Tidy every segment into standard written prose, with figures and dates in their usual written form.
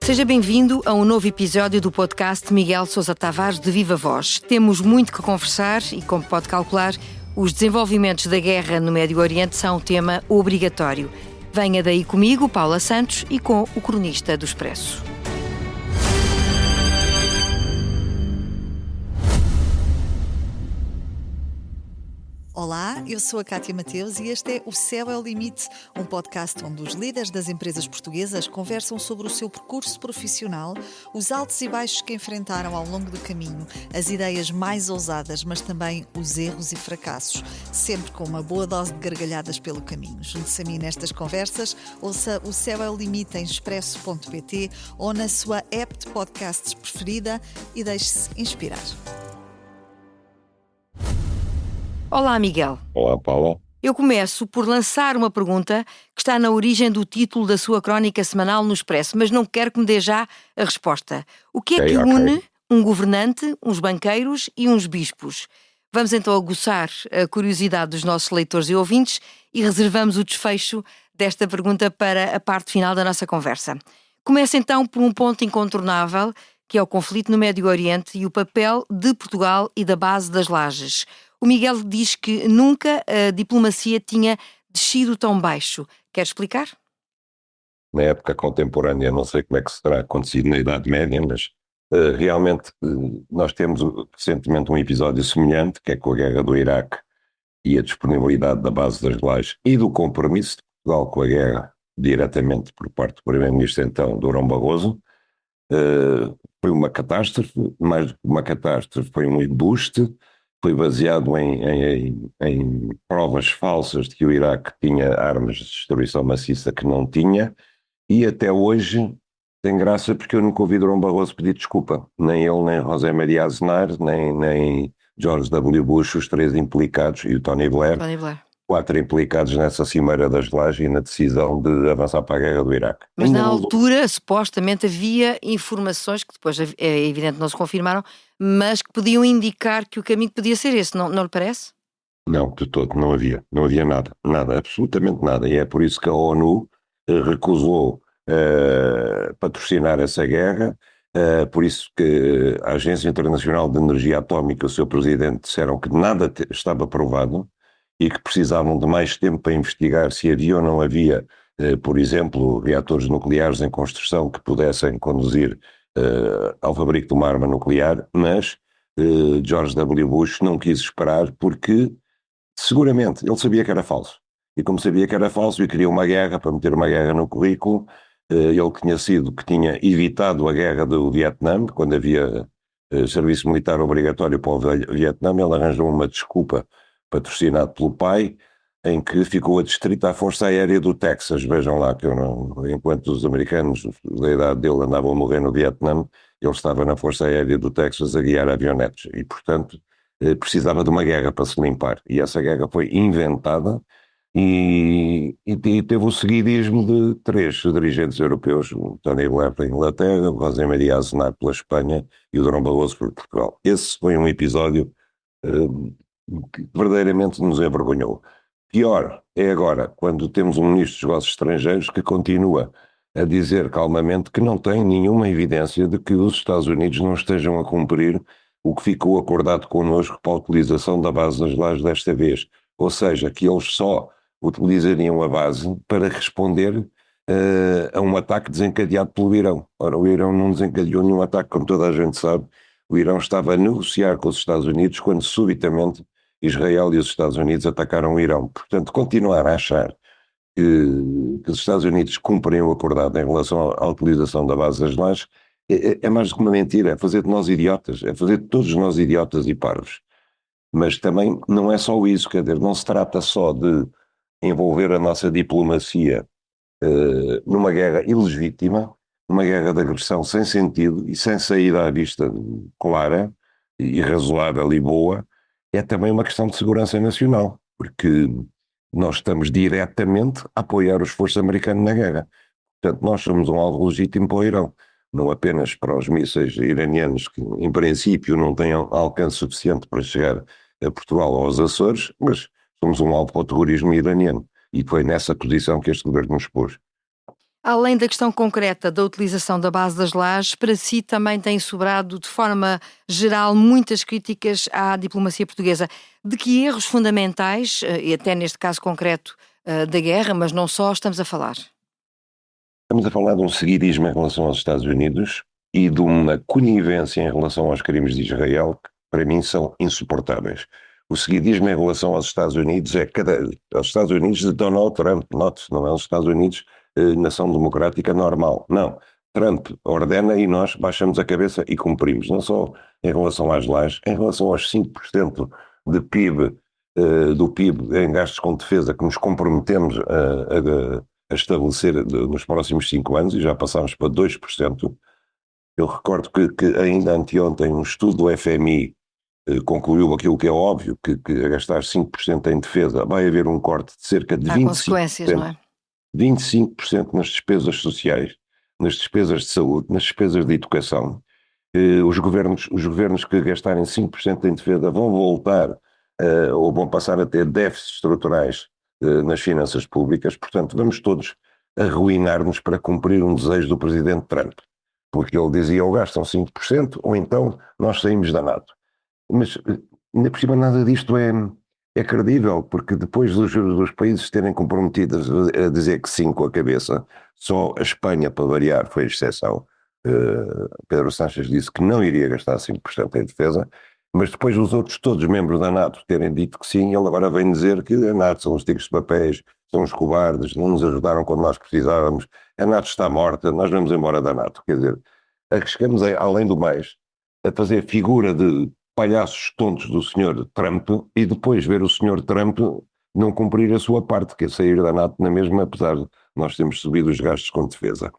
Seja bem-vindo a um novo episódio do podcast Miguel Sousa Tavares de Viva Voz. Temos muito que conversar e, como pode calcular, os desenvolvimentos da guerra no Médio Oriente são um tema obrigatório. Venha daí comigo, Paula Santos, e com o cronista do Expresso. Olá, eu sou a Cátia Mateus e este é O Céu é o Limite, um podcast onde os líderes das empresas portuguesas conversam sobre o seu percurso profissional, os altos e baixos que enfrentaram ao longo do caminho, as ideias mais ousadas, mas também os erros e fracassos, sempre com uma boa dose de gargalhadas pelo caminho. Junte-se a mim nestas conversas, ouça O Céu é o Limite em expresso.pt ou na sua app de podcasts preferida e deixe-se inspirar. Olá, Miguel. Olá, Paula. Eu começo por lançar uma pergunta que está na origem do título da sua crónica semanal no Expresso, mas não quero que me dê já a resposta. O que é que une um governante, uns banqueiros e uns bispos? Vamos então aguçar a curiosidade dos nossos leitores e ouvintes e reservamos o desfecho desta pergunta para a parte final da nossa conversa. Começa então por um ponto incontornável, que é o conflito no Médio Oriente e o papel de Portugal e da base das Lajes. O Miguel diz que nunca a diplomacia tinha descido tão baixo. Quer explicar? Na época contemporânea, não sei como é que se terá acontecido na Idade Média, mas realmente nós temos recentemente um episódio semelhante, que é com a guerra do Iraque e a disponibilidade da base das Lajes e do compromisso de Portugal com a guerra diretamente por parte do Primeiro-Ministro então, Durão Barroso. Foi uma catástrofe, mais do que uma catástrofe, foi um embuste. Foi baseado em provas falsas de que o Iraque tinha armas de destruição maciça que não tinha, e até hoje tem graça porque eu nunca ouvi Durão Barroso pedir desculpa, nem ele, nem José Maria Aznar, nem George W. Bush, os três implicados, e o Tony Blair. 4 implicados nessa cimeira das Lajes e na decisão de avançar para a guerra do Iraque. Mas na altura, supostamente, havia informações que depois, é evidente, não se confirmaram, mas que podiam indicar que o caminho podia ser esse, não lhe parece? Não, de todo, não havia nada, absolutamente nada, e é por isso que a ONU recusou patrocinar essa guerra, por isso que a Agência Internacional de Energia Atómica e o seu presidente disseram que nada estava provado, e que precisavam de mais tempo para investigar se havia ou não havia, por exemplo, reatores nucleares em construção que pudessem conduzir ao fabrico de uma arma nuclear, mas George W. Bush não quis esperar porque, seguramente, ele sabia que era falso. E como sabia que era falso e queria uma guerra, para meter uma guerra no currículo, ele que tinha evitado a guerra do Vietnã, quando havia serviço militar obrigatório para o Vietnã, ele arranjou uma desculpa patrocinado pelo pai, em que ficou adstrito à Força Aérea do Texas. Vejam lá que enquanto os americanos da idade dele andavam a morrer no Vietnã, ele estava na Força Aérea do Texas a guiar avionetes e, portanto, precisava de uma guerra para se limpar. E essa guerra foi inventada e teve o seguidismo de 3 dirigentes europeus, o Tony Blair pela Inglaterra, o José Maria Aznar pela Espanha e o Durão Barroso por Portugal. Esse foi um episódio que verdadeiramente nos envergonhou. Pior é agora, quando temos um ministro dos negócios estrangeiros que continua a dizer calmamente que não tem nenhuma evidência de que os Estados Unidos não estejam a cumprir o que ficou acordado connosco para a utilização da base das Lajes desta vez. Ou seja, que eles só utilizariam a base para responder a um ataque desencadeado pelo Irão. Ora, o Irão não desencadeou nenhum ataque, como toda a gente sabe. O Irão estava a negociar com os Estados Unidos quando subitamente Israel e os Estados Unidos atacaram o Irão. Portanto, continuar a achar que os Estados Unidos cumprem o acordado em relação à utilização da base das Lajes é mais do que uma mentira, é fazer de nós idiotas, é fazer de todos nós idiotas e parvos. Mas também não é só isso, quer dizer, não se trata só de envolver a nossa diplomacia numa guerra ilegítima, uma guerra de agressão sem sentido e sem saída à vista clara e razoável e boa. É também uma questão de segurança nacional, porque nós estamos diretamente a apoiar o esforço americano na guerra. Portanto, nós somos um alvo legítimo para o Irão, não apenas para os mísseis iranianos, que em princípio não têm alcance suficiente para chegar a Portugal ou aos Açores, mas somos um alvo para o terrorismo iraniano. E foi nessa posição que este governo nos pôs. Além da questão concreta da utilização da base das lajes, para si também têm sobrado, de forma geral, muitas críticas à diplomacia portuguesa. De que erros fundamentais, e até neste caso concreto da guerra, mas não só, estamos a falar? Estamos a falar de um seguidismo em relação aos Estados Unidos e de uma conivência em relação aos crimes de Israel que, para mim, são insuportáveis. O seguidismo em relação aos Estados Unidos aos Estados Unidos de Donald Trump, não é os Estados Unidos nação democrática normal. Não. Trump ordena e nós baixamos a cabeça e cumprimos. Não só em relação às lajes, em relação aos 5% de PIB, do PIB em gastos com defesa que nos comprometemos a estabelecer nos próximos 5 anos, e já passámos para 2%. Eu recordo que ainda anteontem um estudo do FMI concluiu aquilo que é óbvio, que a gastar 5% em defesa vai haver um corte de cerca de Há 25%. consequências, não é? 25% nas despesas sociais, nas despesas de saúde, nas despesas de educação. Os governos que gastarem 5% em defesa vão voltar ou vão passar a ter déficits estruturais nas finanças públicas. Portanto, vamos todos arruinar-nos para cumprir um desejo do presidente Trump. Porque ele dizia ou gastam 5% ou então nós saímos da NATO. Mas, ainda por cima, nada disto é credível, porque depois dos países terem comprometido a dizer que sim com a cabeça, só a Espanha, para variar, foi a exceção. Pedro Sánchez disse que não iria gastar 5% em defesa, mas depois os outros todos membros da NATO terem dito que sim, ele agora vem dizer que a NATO são os tigres de papéis, são os cobardes, não nos ajudaram quando nós precisávamos, a NATO está morta, nós vamos embora da NATO. Quer dizer, arriscamos, além do mais, a fazer figura de palhaços tontos do Sr. Trump e depois ver o Sr. Trump não cumprir a sua parte, que é sair da NATO na mesma, apesar de nós termos subido os gastos com defesa.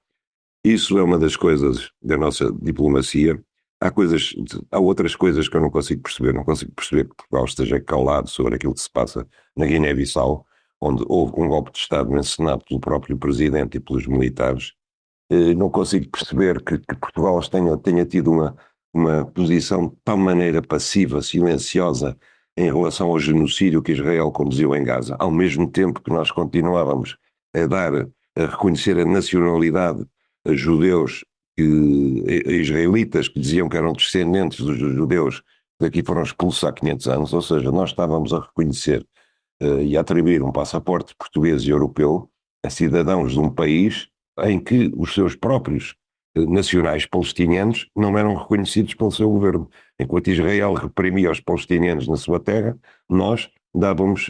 Isso é uma das coisas da nossa diplomacia. Há outras coisas que eu não consigo perceber. Não consigo perceber que Portugal esteja calado sobre aquilo que se passa na Guiné-Bissau, onde houve um golpe de Estado encenado pelo próprio presidente e pelos militares. Não consigo perceber que Portugal tenha tido uma posição de tal maneira passiva, silenciosa, em relação ao genocídio que Israel conduziu em Gaza, ao mesmo tempo que nós continuávamos a reconhecer a nacionalidade a judeus, a israelitas, que diziam que eram descendentes dos judeus que aqui foram expulsos há 500 anos, ou seja, nós estávamos a reconhecer e a atribuir um passaporte português e europeu a cidadãos de um país em que os seus próprios nacionais palestinianos não eram reconhecidos pelo seu governo. Enquanto Israel reprimia os palestinianos na sua terra, nós dávamos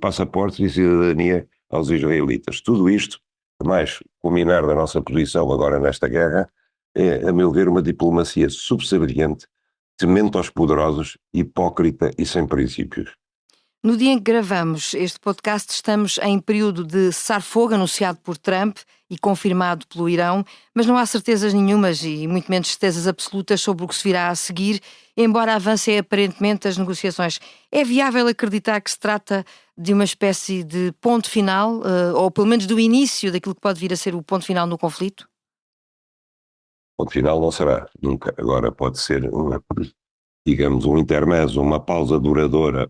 passaportes e cidadania aos israelitas. Tudo isto, mais culminar da nossa posição agora nesta guerra, é, a meu ver, uma diplomacia subserviente, temente aos poderosos, hipócrita e sem princípios. No dia em que gravamos este podcast, estamos em período de cessar-fogo anunciado por Trump e confirmado pelo Irão, mas não há certezas nenhumas e muito menos certezas absolutas sobre o que se virá a seguir, embora avancem aparentemente as negociações. É viável acreditar que se trata de uma espécie de ponto final, ou pelo menos do início daquilo que pode vir a ser o ponto final no conflito? O ponto final não será nunca. Agora pode ser digamos, um intermezzo, uma pausa duradoura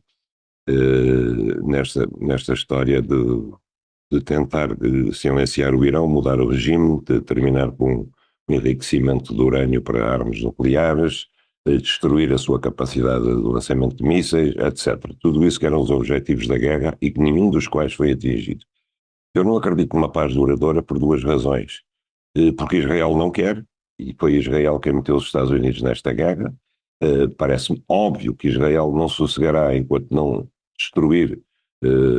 nesta história de tentar silenciar o Irão, mudar o regime, de terminar com o enriquecimento de urânio para armas nucleares, de destruir a sua capacidade de lançamento de mísseis, etc. Tudo isso que eram os objetivos da guerra e que nenhum dos quais foi atingido. Eu não acredito numa paz duradoura por duas razões. Porque Israel não quer, e foi Israel quem meteu os Estados Unidos nesta guerra. Parece-me óbvio que Israel não sossegará enquanto não destruir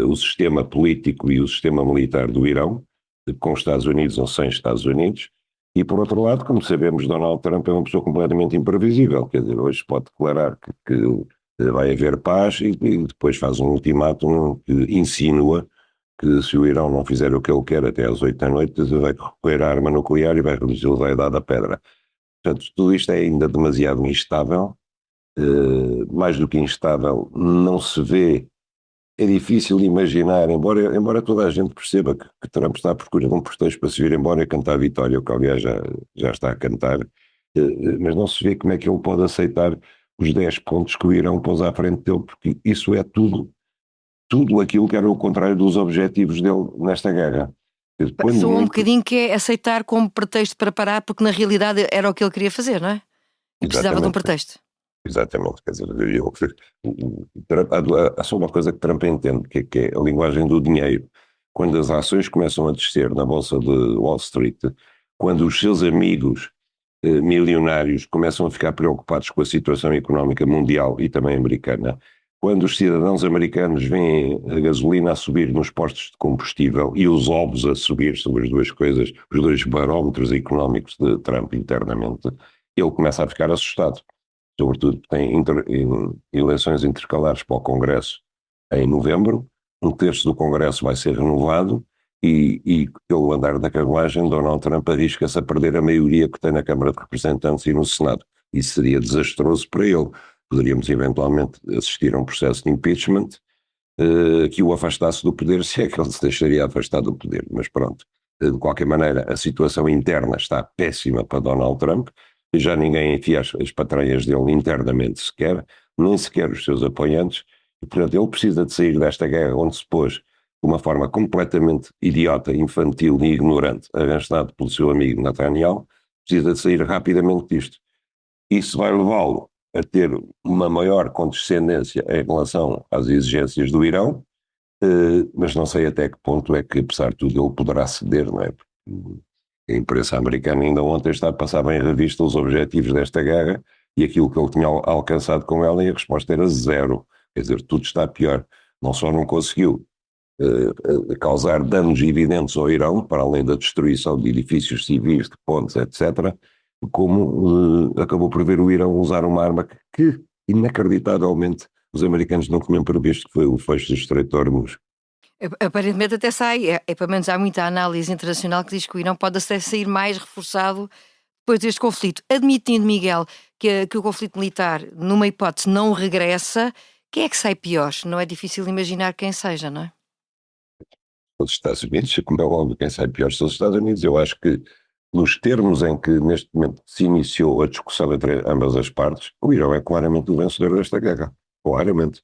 o sistema político e o sistema militar do Irão, com os Estados Unidos ou sem Estados Unidos. E, por outro lado, como sabemos, Donald Trump é uma pessoa completamente imprevisível. Quer dizer, hoje pode declarar que vai haver paz e depois faz um ultimátum que insinua que se o Irão não fizer o que ele quer até às 8 da noite, vai recorrer à arma nuclear e vai reduzir a idade da pedra. Portanto, tudo isto é ainda demasiado instável. Mais do que instável, não se vê. É difícil imaginar, embora toda a gente perceba que Trump está à procura de um pretexto para se vir embora e cantar a vitória, o que aliás já está a cantar, mas não se vê como é que ele pode aceitar os 10 pontos que o Irão pôs à frente dele, porque isso é tudo aquilo que era o contrário dos objetivos dele nesta guerra. Soa um bocadinho que é aceitar como pretexto para parar, porque na realidade era o que ele queria fazer, não é? E precisava de um pretexto. Exatamente, quer dizer, há só uma coisa que Trump entende, que é a linguagem do dinheiro. Quando as ações começam a descer na bolsa de Wall Street, quando os seus amigos milionários começam a ficar preocupados com a situação económica mundial e também americana, quando os cidadãos americanos veem a gasolina a subir nos postos de combustível e os ovos a subir sobre as duas coisas, os dois barómetros económicos de Trump internamente, ele começa a ficar assustado. Sobretudo tem eleições intercalares para o Congresso em novembro, um terço do Congresso vai ser renovado e pelo andar da carruagem, Donald Trump arrisca-se a perder a maioria que tem na Câmara de Representantes e no Senado. Isso seria desastroso para ele. Poderíamos eventualmente assistir a um processo de impeachment que o afastasse do poder, se é que ele se deixaria afastar do poder. Mas pronto, de qualquer maneira, a situação interna está péssima para Donald Trump. Já ninguém enfia as patranhas dele internamente sequer, nem sequer os seus apoiantes, e portanto ele precisa de sair desta guerra onde se pôs de uma forma completamente idiota, infantil e ignorante, arrastado pelo seu amigo Netanyahu, precisa de sair rapidamente disto. Isso vai levá-lo a ter uma maior condescendência em relação às exigências do Irão, mas não sei até que ponto é que, apesar de tudo, ele poderá ceder, não é? Porque a imprensa americana ainda ontem está a passar bem em revista os objetivos desta guerra e aquilo que ele tinha alcançado com ela, e a resposta era zero. Quer dizer, tudo está pior. Não só não conseguiu causar danos evidentes ao Irão, para além da destruição de edifícios civis, de pontes, etc., como acabou por ver o Irão usar uma arma que inacreditavelmente, os americanos não tinham previsto, que foi o fecho do Estreito de Hormuz. Aparentemente até sai, pelo menos há muita análise internacional que diz que o Irão pode até sair mais reforçado depois deste conflito. Admitindo, Miguel, que o conflito militar, numa hipótese, não regressa, quem é que sai pior? Não é difícil imaginar quem seja, não é? Os Estados Unidos, como é óbvio, quem sai pior são os Estados Unidos. Eu acho que, nos termos em que neste momento se iniciou a discussão entre ambas as partes, o Irão é claramente o vencedor desta guerra. Claramente.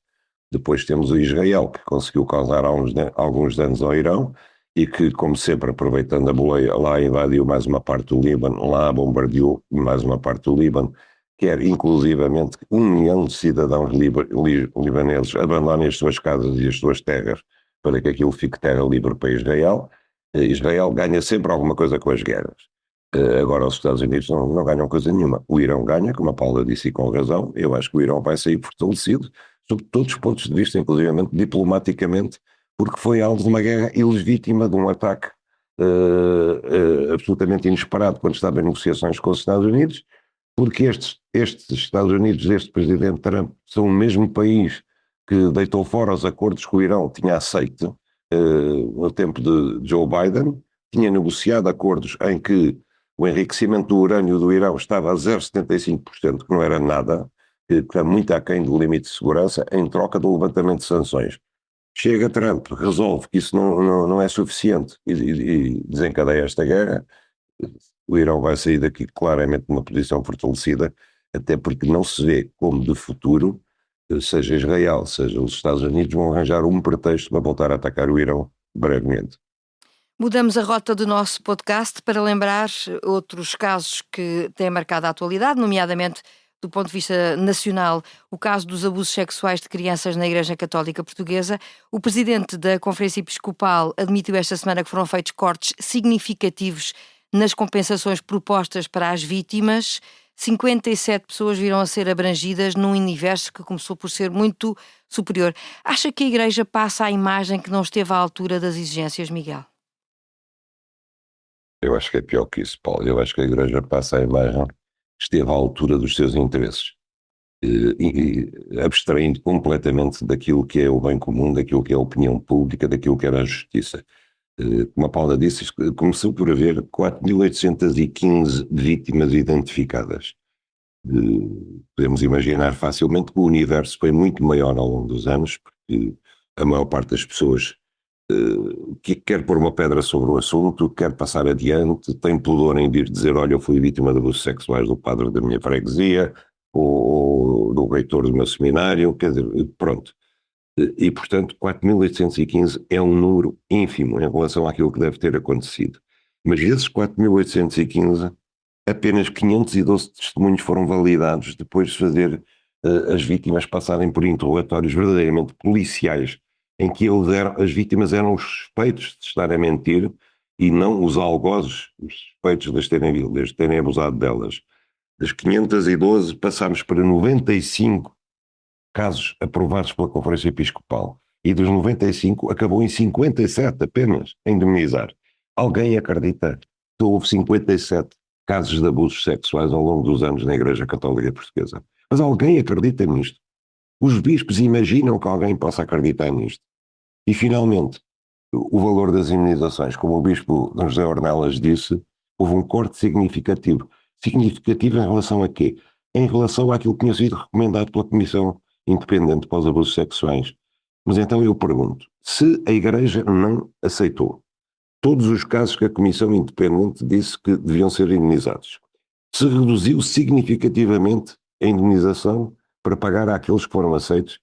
Depois temos o Israel, que conseguiu causar alguns danos ao Irão e que, como sempre, aproveitando a boleia, lá invadiu mais uma parte do Líbano, lá bombardeou mais uma parte do Líbano, quer inclusivamente 1 milhão de cidadãos libaneses abandonem as suas casas e as suas terras para que aquilo fique terra livre para Israel. Israel ganha sempre alguma coisa com as guerras. Agora os Estados Unidos não ganham coisa nenhuma. O Irão ganha, como a Paula disse e com razão. Eu acho que o Irão vai sair fortalecido, sob todos os pontos de vista, inclusivamente diplomaticamente, porque foi alvo de uma guerra ilegítima, de um ataque absolutamente inesperado quando estava em negociações com os Estados Unidos, porque estes Estados Unidos, este presidente Trump, são o mesmo país que deitou fora os acordos que o Irão tinha aceito no tempo de Joe Biden, tinha negociado acordos em que o enriquecimento do urânio do Irão estava a 0,75%, que não era nada, que está muito aquém do limite de segurança, em troca do levantamento de sanções. Chega Trump, resolve que isso não é suficiente e desencadeia esta guerra. O Irão vai sair daqui claramente numa posição fortalecida, até porque não se vê como de futuro, seja Israel, seja os Estados Unidos, vão arranjar um pretexto para voltar a atacar o Irão brevemente. Mudamos a rota do nosso podcast para lembrar outros casos que têm marcado a atualidade, nomeadamente do ponto de vista nacional, o caso dos abusos sexuais de crianças na Igreja Católica Portuguesa. O presidente da Conferência Episcopal admitiu esta semana que foram feitos cortes significativos nas compensações propostas para as vítimas. 57 pessoas viram a ser abrangidas num universo que começou por ser muito superior. Acha que a Igreja passa a imagem que não esteve à altura das exigências, Miguel? Eu acho que é pior que isso, Paulo. Eu acho que a Igreja passa a imagem que esteve à altura dos seus interesses, abstraindo completamente daquilo que é o bem comum, daquilo que é a opinião pública, daquilo que era a justiça. Como a Paula disse, começou por haver 4.815 vítimas identificadas. Podemos imaginar facilmente que o universo foi muito maior ao longo dos anos, porque a maior parte das pessoas que quer pôr uma pedra sobre o assunto, quer passar adiante, tem pudor em vir dizer: olha, eu fui vítima de abusos sexuais do padre da minha freguesia ou do reitor do meu seminário, quer dizer, pronto. E, portanto, 4.815 é um número ínfimo em relação àquilo que deve ter acontecido. Mas desses 4.815, apenas 512 testemunhos foram validados depois de fazer as vítimas passarem por interrogatórios verdadeiramente policiais, em que as vítimas eram os suspeitos de estar a mentir e não os algozes, os suspeitos de terem abusado delas. Das 512 passámos para 95 casos aprovados pela Conferência Episcopal, e dos 95 acabou em 57 apenas a indemnizar. Alguém acredita que houve 57 casos de abusos sexuais ao longo dos anos na Igreja Católica Portuguesa? Mas alguém acredita nisto? Os bispos imaginam que alguém possa acreditar nisto? E, finalmente, o valor das indemnizações, como o bispo D. José Ornelas disse, houve um corte significativo. Significativo em relação a quê? Em relação àquilo que tinha sido recomendado pela Comissão Independente para os Abusos Sexuais. Mas então eu pergunto, se a Igreja não aceitou todos os casos que a Comissão Independente disse que deviam ser indemnizados, se reduziu significativamente a indemnização para pagar àqueles que foram aceitos,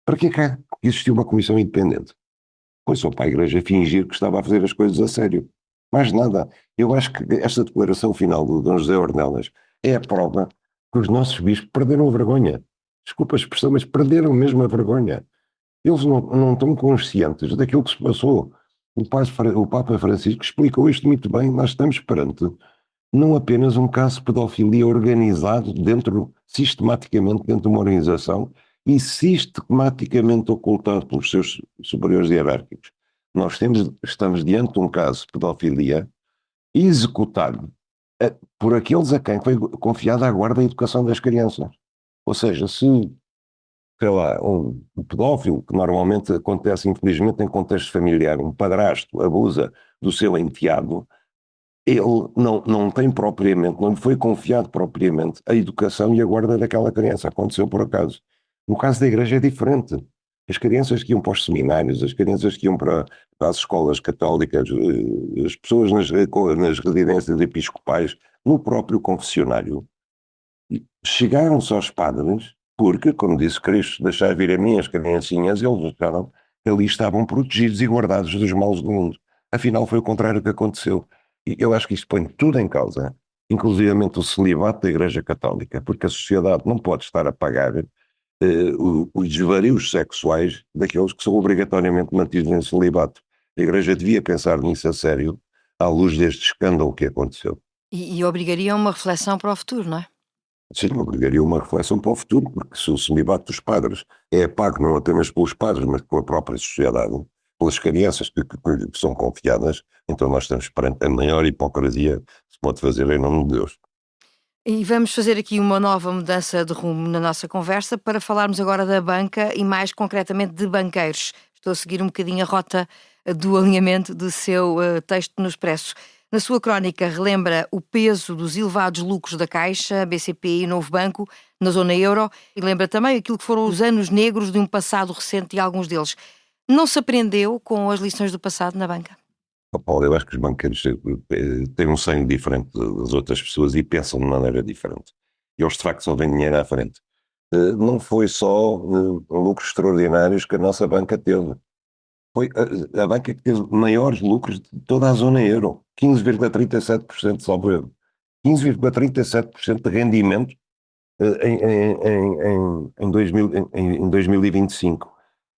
para que é que existiu uma Comissão Independente? Foi só para a Igreja fingir que estava a fazer as coisas a sério. Mais nada. Eu acho que esta declaração final do D. José Ornelas é a prova que os nossos bispos perderam a vergonha. Desculpa a expressão, mas perderam mesmo a vergonha. Eles não estão conscientes daquilo que se passou. O Papa Francisco explicou isto muito bem. Nós estamos perante não apenas um caso de pedofilia organizado sistematicamente dentro de uma organização e sistematicamente ocultado pelos seus superiores hierárquicos. Estamos diante de um caso de pedofilia executado por aqueles a quem foi confiada a guarda e educação das crianças. Ou seja, se, sei lá, um pedófilo, que normalmente acontece infelizmente em contexto familiar, um padrasto abusa do seu enteado, ele não tem propriamente, não lhe foi confiado propriamente a educação e a guarda daquela criança. Aconteceu por acaso. No caso da Igreja é diferente. As crianças que iam para os seminários, as crianças que iam para as escolas católicas, as pessoas nas residências episcopais, no próprio confessionário, chegaram-se aos padres porque, como disse Cristo, deixai vir a mim as criancinhas, eles acharam que ali estavam protegidos e guardados dos males do mundo. Afinal, foi o contrário que aconteceu. E eu acho que isto põe tudo em causa, inclusivamente o celibato da Igreja Católica, porque a sociedade não pode estar a pagar os desvarios sexuais daqueles que são obrigatoriamente mantidos em celibato. A Igreja devia pensar nisso a sério, à luz deste escândalo que aconteceu. E obrigaria uma reflexão para o futuro, não é? Sim, obrigaria uma reflexão para o futuro, porque se o celibato dos padres é pago não apenas pelos padres, mas pela própria sociedade, pelas crianças que são confiadas, então nós estamos perante a maior hipocrisia que se pode fazer em nome de Deus. E vamos fazer aqui uma nova mudança de rumo na nossa conversa para falarmos agora da banca e mais concretamente de banqueiros. Estou a seguir um bocadinho a rota do alinhamento do seu texto no Expresso. Na sua crónica relembra o peso dos elevados lucros da Caixa, BCP e Novo Banco na zona euro e lembra também aquilo que foram os anos negros de um passado recente de alguns deles. Não se aprendeu com as lições do passado na banca? Paulo, eu acho que os banqueiros têm um sonho diferente das outras pessoas e pensam de maneira diferente. Eles, de facto, só veem dinheiro à frente. Não foi só lucros extraordinários que a nossa banca teve. Foi a banca que teve maiores lucros de toda a zona euro. 15,37% salvo erro. 15,37% de rendimento em 2025.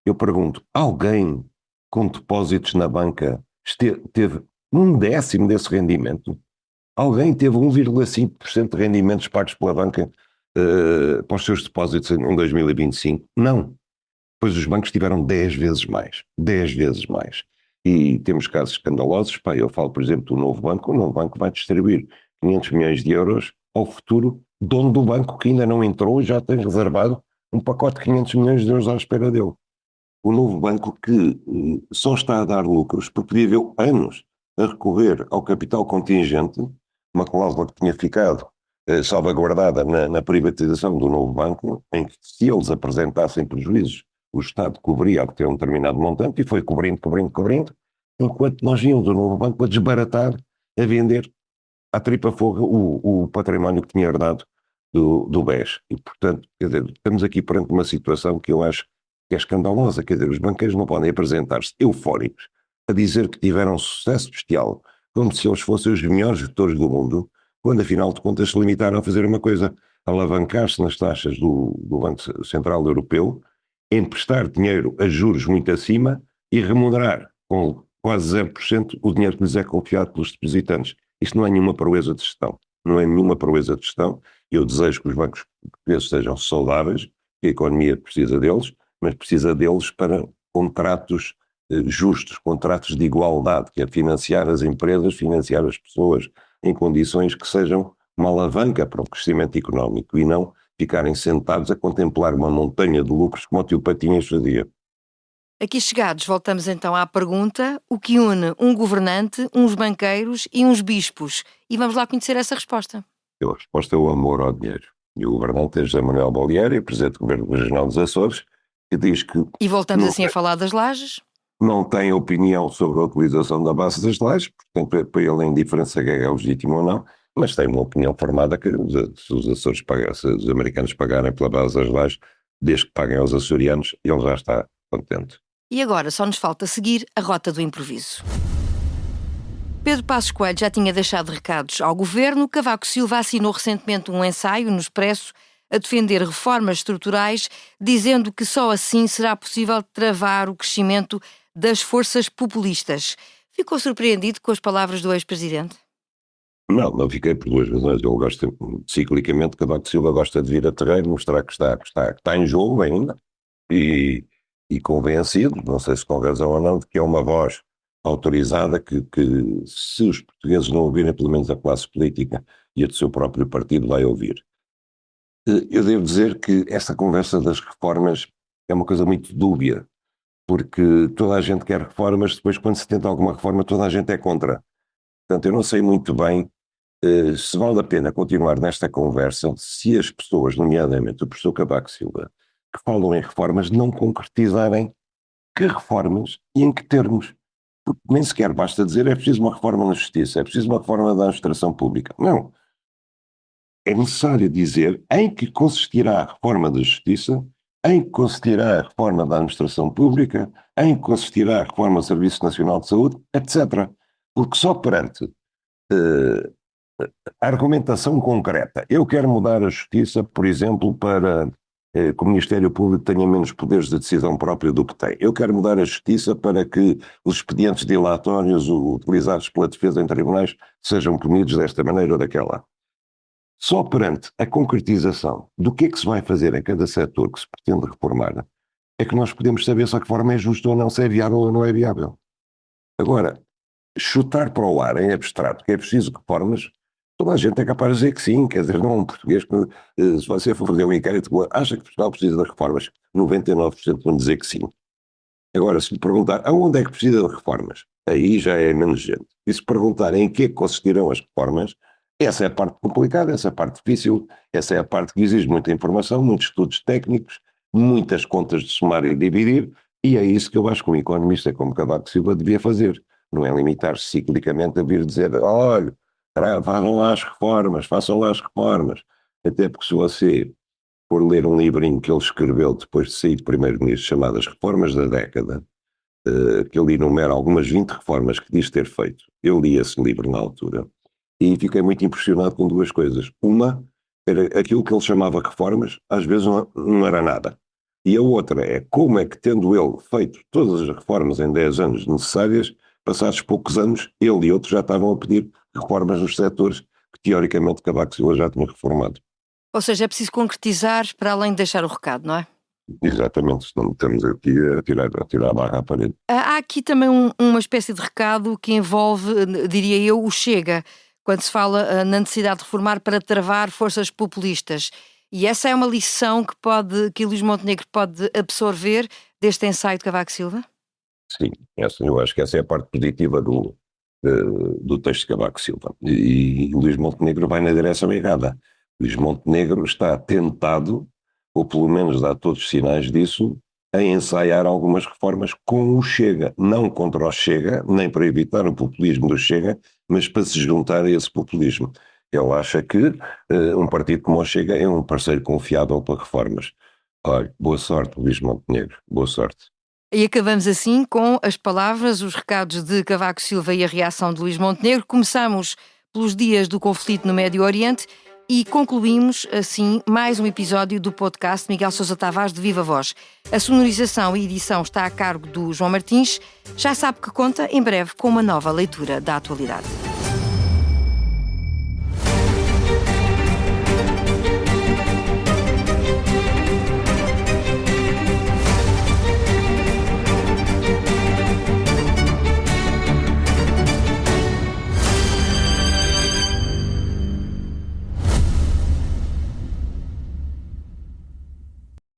Eu pergunto, alguém com depósitos na banca teve um décimo desse rendimento? Alguém teve 1,5% de rendimentos pagos pela banca para os seus depósitos em 2025? Não. Pois os bancos tiveram 10 vezes mais. 10 vezes mais. E temos casos escandalosos. Eu falo, por exemplo, do Novo Banco. O Novo Banco vai distribuir 500 milhões de euros ao futuro dono do banco que ainda não entrou e já tem reservado um pacote de 500 milhões de euros à espera dele. O Novo Banco que só está a dar lucros porque viveu anos a recorrer ao capital contingente, uma cláusula que tinha ficado salvaguardada na privatização do Novo Banco, em que se eles apresentassem prejuízos, o Estado cobria até um determinado montante e foi cobrindo, enquanto nós íamos o Novo Banco a desbaratar, a vender à tripa fogo o património que tinha herdado do BES. E, portanto, quer dizer, estamos aqui perante uma situação que eu acho que é escandalosa. Quer dizer, os banqueiros não podem apresentar-se eufóricos a dizer que tiveram sucesso bestial, como se eles fossem os melhores gestores do mundo, quando afinal de contas se limitaram a fazer uma coisa, alavancar-se nas taxas do Banco Central Europeu, emprestar dinheiro a juros muito acima e remunerar com quase 0% o dinheiro que lhes é confiado pelos depositantes. Isto não é nenhuma proeza de gestão. Não é nenhuma proeza de gestão. Eu desejo que os bancos portugueses sejam saudáveis, que a economia precisa deles, mas precisa deles para contratos justos, contratos de igualdade, que é financiar as empresas, financiar as pessoas em condições que sejam uma alavanca para o crescimento económico e não ficarem sentados a contemplar uma montanha de lucros como o tio Patinhas fazia. Aqui chegados, voltamos então à pergunta: o que une um governante, uns banqueiros e uns bispos? E vamos lá conhecer essa resposta. A resposta é o amor ao dinheiro. E o governante é José Manuel Bolieiro, presidente do Governo Regional dos Açores, que diz que... E voltamos assim a falar das lajes? Não tem opinião sobre a utilização da base das lajes, portanto para ele a indiferença é legítima ou não, mas tem uma opinião formada que se os Açores se os americanos pagarem pela base das lajes, desde que paguem aos açorianos, ele já está contente. E agora só nos falta seguir a rota do improviso. Pedro Passos Coelho já tinha deixado recados ao governo. Cavaco Silva assinou recentemente um ensaio no Expresso a defender reformas estruturais, dizendo que só assim será possível travar o crescimento das forças populistas. Ficou surpreendido com as palavras do ex-presidente? Não fiquei por duas razões. Ele gosta, ciclicamente, Cavaco Silva gosta de vir a terreno, mostrar que está em jogo ainda e convencido, não sei se com razão ou não, de que é uma voz autorizada que se os portugueses não ouvirem, pelo menos a classe política e a do seu próprio partido vai ouvir. Eu devo dizer que essa conversa das reformas é uma coisa muito dúbia, porque toda a gente quer reformas, depois quando se tenta alguma reforma toda a gente é contra. Portanto, eu não sei muito bem se vale a pena continuar nesta conversa se as pessoas, nomeadamente o professor Cavaco Silva, que falam em reformas, não concretizarem que reformas e em que termos. Porque nem sequer basta dizer é preciso uma reforma na justiça, é preciso uma reforma da administração pública. Não. É necessário dizer em que consistirá a reforma da justiça, em que consistirá a reforma da administração pública, em que consistirá a reforma do Serviço Nacional de Saúde, etc. Porque só perante a argumentação concreta, eu quero mudar a justiça, por exemplo, para que o Ministério Público tenha menos poderes de decisão própria do que tem. Eu quero mudar a justiça para que os expedientes dilatórios utilizados pela defesa em tribunais sejam punidos desta maneira ou daquela. Só perante a concretização do que é que se vai fazer em cada setor que se pretende reformar, é que nós podemos saber se a reforma é justa ou não, se é viável ou não é viável. Agora, chutar para o ar em abstrato que é preciso reformas, toda a gente é capaz de dizer que sim, quer dizer, não é um português que, se você for fazer um inquérito, acha que Portugal precisa de reformas, 99% vão dizer que sim. Agora, se me perguntar aonde é que precisa de reformas, aí já é menos gente. E se perguntar em que consistirão as reformas, essa é a parte complicada, essa é a parte difícil, essa é a parte que exige muita informação, muitos estudos técnicos, muitas contas de somar e dividir, e é isso que eu acho que um economista como Cavaco Silva devia fazer. Não é limitar-se ciclicamente a vir dizer, olha, façam lá as reformas. Até porque se você for ler um livrinho que ele escreveu depois de sair de primeiro-ministro, chamado As Reformas da Década, que ele enumera algumas 20 reformas que diz ter feito. Eu li esse livro na altura e fiquei muito impressionado com duas coisas. Uma era aquilo que ele chamava reformas, às vezes não era nada. E a outra é como é que, tendo ele feito todas as reformas em 10 anos necessárias, passados poucos anos, ele e outros já estavam a pedir reformas nos setores que, teoricamente, Cavaco Silva já tinha reformado. Ou seja, é preciso concretizar para além de deixar o recado, não é? Exatamente, senão estamos aqui a tirar a barra à parede. Há aqui também uma espécie de recado que envolve, diria eu, o Chega, quando se fala na necessidade de reformar para travar forças populistas. E essa é uma lição que Luís Montenegro pode absorver deste ensaio de Cavaco Silva? Sim, eu acho que essa é a parte positiva do texto de Cavaco Silva. E Luís Montenegro vai na direção errada. Luís Montenegro está tentado, ou pelo menos dá todos os sinais disso, a ensaiar algumas reformas com o Chega. Não contra o Chega, nem para evitar o populismo do Chega, mas para se juntar a esse populismo. Ele acha que um partido como o Chega é um parceiro confiável para reformas. Olha, boa sorte, Luís Montenegro, boa sorte. E acabamos assim com as palavras, os recados de Cavaco Silva e a reação de Luís Montenegro. Começamos pelos dias do conflito no Médio Oriente e concluímos assim mais um episódio do podcast Miguel Sousa Tavares de Viva Voz. A sonorização e edição está a cargo do João Martins. Já sabe que conta em breve com uma nova leitura da atualidade.